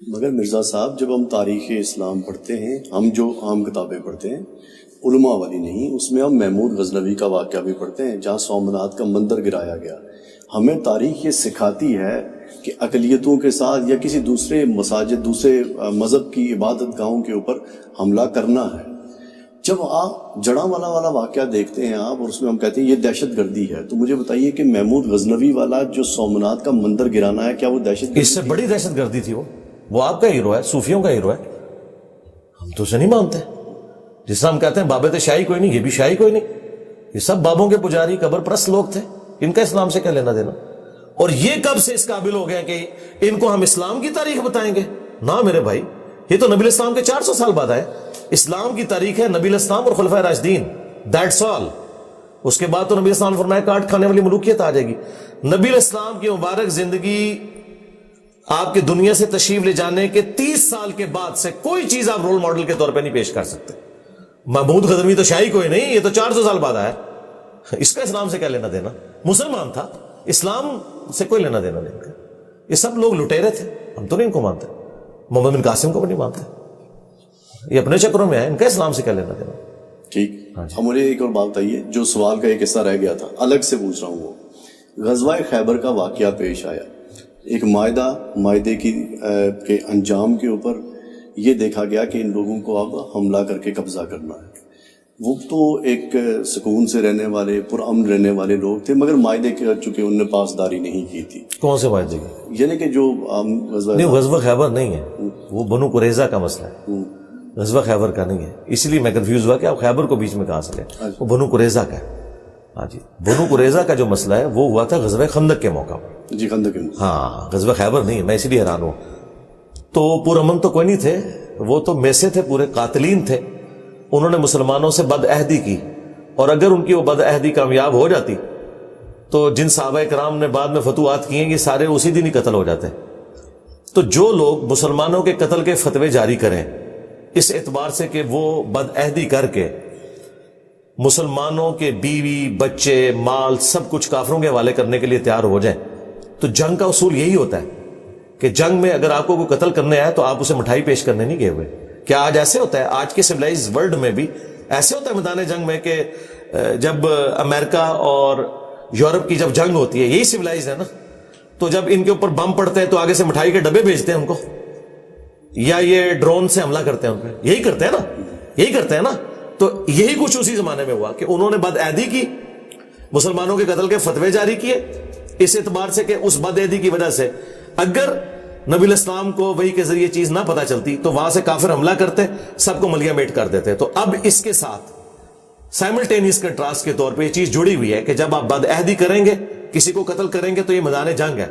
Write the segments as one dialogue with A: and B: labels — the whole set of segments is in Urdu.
A: مگر مرزا صاحب جب ہم تاریخ اسلام پڑھتے ہیں، ہم جو عام کتابیں پڑھتے ہیں علماء والی نہیں، اس میں ہم محمود غزنوی کا واقعہ بھی پڑھتے ہیں جہاں سومناتھ کا مندر گرایا گیا۔ ہمیں تاریخ یہ سکھاتی ہے کہ اقلیتوں کے ساتھ یا کسی دوسرے مساجد، دوسرے مذہب کی عبادت گاہوں کے اوپر حملہ کرنا ہے۔ جب آپ جڑاں والا واقعہ دیکھتے ہیں آپ، اور اس میں ہم کہتے ہیں یہ دہشت گردی ہے، تو مجھے بتائیے کہ محمود غزنوی والا جو سومناتھ کا مندر گرانا ہے، کیا وہ دہشت گردی؟
B: اس سے بڑی دہشت گردی تھی۔ وہ آپ کا ہیرو ہے، صوفیوں کا ہیرو ہے، ہم تو اسے نہیں مانتے۔ جس طرح ہم کہتے ہیں بابے شاہی کوئی نہیں، یہ بھی شاہی کوئی نہیں، یہ سب بابوں کے پجاری قبر پرست لوگ تھے، ان کا اسلام سے کیا لینا دینا؟ اور یہ کب سے اس قابل ہو گئے کہ ان کو ہم اسلام کی تاریخ بتائیں گے؟ نہ میرے بھائی، یہ تو نبی الاسلام کے 400 سال بعد آئے۔ اسلام کی تاریخ ہے نبی الاسلام اور خلفائے راشدین، دیٹس آل۔ اس کے بعد تو نبی الاسلام نے فرمایا کاٹ کھانے والی ملوکیت آ جائے گی۔ نبی الاسلام کی مبارک زندگی آپ کے دنیا سے تشریف لے جانے کے 30 سال کے بعد سے کوئی چیز آپ رول ماڈل کے طور پہ نہیں پیش کر سکتے۔ محمود غزنوی تو شاہی کوئی نہیں، یہ تو 400 سال بعد آیا، اس کا اسلام سے کیا لینا دینا؟ مسلمان تھا، اسلام سے کوئی لینا دینا نہیں۔ یہ سب لوگ لٹیرے تھے، ہم تو نہیں ان کو مانتے، محمد بن قاسم کو بھی نہیں مانتے، یہ اپنے چکروں میں آئے، ان کا اسلام سے کیا لینا دینا؟
A: ٹھیک، ہم مجھے ایک اور بات بتائیے، جو سوال کا ایک حصہ رہ گیا تھا الگ سے پوچھ رہا ہوں، وہ غزوہ خیبر کا واقعہ پیش آیا، ایک معاہدے کے انجام کے اوپر یہ دیکھا گیا کہ ان لوگوں کو اب حملہ کر کے قبضہ کرنا ہے۔ وہ تو ایک سکون سے رہنے والے، پرامن رہنے والے لوگ تھے، مگر معاہدے کے چونکہ انہوں نے پاسداری نہیں کی تھی۔
B: کون سے معاہدے کی؟
A: یعنی کہ جو
B: غزوہ خیبر نہیں ہے، وہ بنو قریظہ کا مسئلہ ہے، غزوہ خیبر کا نہیں ہے، اسی لیے میں کنفیوز ہوا کہ آپ خیبر کو بیچ میں کہاں سے لیں، وہ بنو قریظہ کا ہے۔ ہاں جی، بنو قریظہ کا جو مسئلہ ہے وہ ہوا تھا غزوہ خندق کے موقع پر۔
A: جی، خندق،
B: ہاں، غزوہ خیبر نہیں ہے، میں اسی لیے حیران ہوں۔ تو پرامن تو کوئی نہیں تھے، وہ تو میسے تھے، پورے قاتلین تھے، انہوں نے مسلمانوں سے بد عہدی کی، اور اگر ان کی وہ بد عہدی کامیاب ہو جاتی تو جن صحابہ کرام نے بعد میں فتوحات کیے یہ سارے اسی دن ہی قتل ہو جاتے۔ تو جو لوگ مسلمانوں کے قتل کے فتوے جاری کریں اس اعتبار سے کہ وہ بد عہدی کر کے مسلمانوں کے بیوی بچے مال سب کچھ کافروں کے حوالے کرنے کے لیے تیار ہو جائیں، تو جنگ کا اصول یہی ہوتا ہے کہ جنگ میں اگر آپ کو کوئی قتل کرنے آئے تو آپ اسے مٹھائی پیش کرنے نہیں گئے ہوئے۔ کیا آج ایسے ہوتا ہے؟ آج کے سویلائز ورلڈ میں بھی ایسے ہوتا ہے میدان جنگ میں کہ جب امریکہ اور یورپ کی جب جنگ ہوتی ہے، یہی سویلائز ہے نا، تو جب ان کے اوپر بم پڑتے ہیں تو آگے سے مٹھائی کے ڈبے بھیجتے ہیں ان کو، یا یہ ڈرون سے حملہ کرتے ہیں ان پہ، یہی کرتے ہیں نا، یہی کرتے ہیں نا۔ تو یہی کچھ اسی زمانے میں ہوا کہ انہوں نے بد عہدی کی، مسلمانوں کے قتل کے فتوے جاری کیے، اس اعتبار سے کہ اس بد عہدی کی وجہ سے اگر نبی الاسلام کو وحی کے ذریعے چیز نہ پتہ چلتی تو وہاں سے کافر حملہ کرتے، سب کو ملیا میٹ کر دیتے۔ تو اب اس کے ساتھ سائملٹینیس کنٹراسٹ کے طور پہ یہ چیز جڑی ہوئی ہے کہ جب آپ بد عہدی کریں گے، کسی کو قتل کریں گے تو یہ میدان جنگ ہے،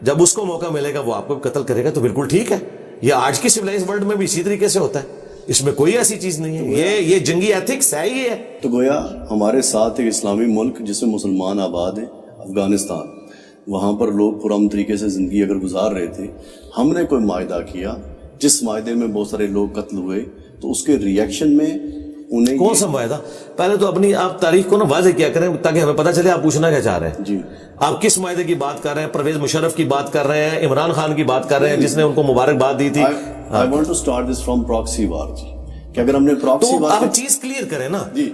B: جب اس کو موقع ملے گا وہ آپ کو قتل کرے گا، تو بالکل ٹھیک ہے۔ یہ آج کی سویلائز ورلڈ میں بھی اسی طریقے سے ہوتا ہے، اس میں کوئی ایسی چیز نہیں ہے، یہ جنگی ایتھکس ہے ہی ہے۔
A: تو گویا ہمارے ساتھ ایک اسلامی ملک جس میں مسلمان آباد ہیں، افغانستان، وہاں پر لوگ پرامن طریقے سے زندگی اگر گزار رہے تھے، ہم نے کوئی معاہدہ کیا جس معاہدے میں بہت سارے لوگ قتل ہوئے، تو اس کے ریئیکشن میں انہیں
B: کون سا معاہدہ؟ پہلے تو اپنی آپ تاریخ کو نا واضح کیا کریں تاکہ ہمیں پتہ چلے آپ پوچھنا کیا چاہ رہے ہیں۔
A: جی،
B: آپ کس معاہدے کی بات کر رہے ہیں؟ پرویز مشرف کی بات کر رہے ہیں، عمران خان کی بات کر رہے ہیں جس نے ان کو مبارکباد دی تھی؟
A: I want to start this from proxy war، جی، کہ اگر ہم نے پراکسی
B: تو
A: وار،
B: آپ چیز کلیئر کریں نا،
A: جی،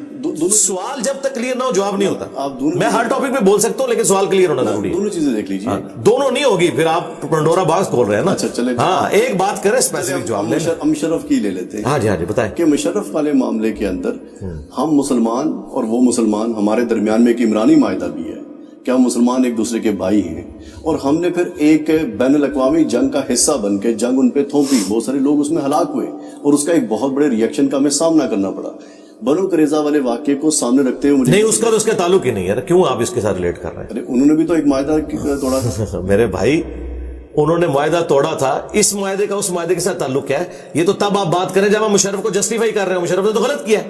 B: سوال جب تک کلیئر نہ ہو جواب نہیں ہوتا۔
A: آپ دونوں،
B: میں ہر ٹاپک پہ بول سکتا ہوں لیکن سوال کلیئر ہونا ضروری ہے۔
A: دونوں چیزیں دیکھ لیجیے۔
B: دونوں نہیں ہوگی پھر آپ پنڈورا باکس کھول رہے ہیں نا۔
A: اچھا، چلے،
B: ہاں، ایک بات کریں اسپیسیفک جواب لیں۔
A: ہم مشرف کی لے لیتے ہیں۔
B: ہاں جی، ہاں جی، بتائیں
A: کہ مشرف والے معاملے کے اندر ہم مسلمان اور وہ مسلمان، ہمارے درمیان میں ایک عمرانی معاہدہ بھی ہے کہ ہم مسلمان ایک دوسرے کے بھائی ہیں، اور ہم نے پھر ایک بین الاقوامی جنگ کا حصہ بن کے جنگ ان پہ تھوپی، بہت سارے لوگ اس میں ہلاک ہوئے، اور اس کا ایک بہت بڑے ریئیکشن کا ہمیں سامنا کرنا پڑا۔ بنو قریظہ والے واقعے کو سامنے رکھتے ہوئے
B: نہیں، اس کا تو اس کے تعلق ہی نہیں ہے، کیوں آپ اس کے ساتھ ریلیٹ کر رہے ہیں؟
A: انہوں نے بھی تو ایک معاہدہ توڑا۔
B: میرے بھائی، انہوں نے معاہدہ توڑا تھا، اس معاہدے کا اس معاہدے کے ساتھ تعلق کیا ہے؟ یہ تو تب آپ بات کریں جب آپ مشرف کو جسٹیفائی کر رہے ہیں، مشرف نے تو غلط کیا ہے۔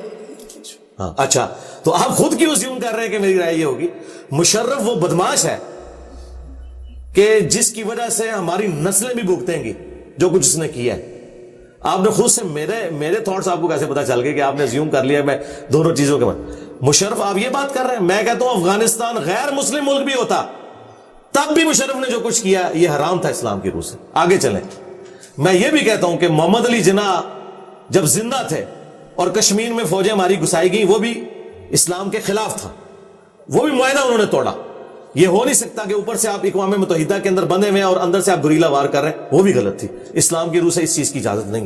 B: ہاں، اچھا، تو آپ خود کیوں اسیوم کر رہے ہیں کہ میری رائے یہ ہوگی؟ مشرف وہ بدماش ہے کہ جس کی وجہ سے ہماری نسلیں بھی بھگتیں گی جو کچھ اس نے کیا ہے۔ آپ نے خود سے میرے تھاٹس آپ کو کیسے پتا چل گئے کہ آپ نے اسیوم کر لیا میں دونوں چیزوں کے بعد؟ مشرف آپ یہ بات کر رہے ہیں، میں کہتا ہوں افغانستان غیر مسلم ملک بھی ہوتا تب بھی مشرف نے جو کچھ کیا یہ حرام تھا اسلام کی روح سے۔ آگے چلیں، میں یہ بھی کہتا ہوں کہ محمد علی جناح جب زندہ تھے اور کشمیر میں فوجیں ہماری گھسائی گئیں، وہ بھی اسلام کے خلاف تھا، وہ بھی معاہدہ انہوں نے توڑا. یہ ہو نہیں سکتا کہ اوپر سے آپ اقوام متحدہ کے اندر بندے ہوئے ہیں اور اندر سے آپ گریلا وار کر رہے ہیں، وہ بھی غلط تھی. اسلام کی روح سے اس چیز کی اجازت نہیں ہے.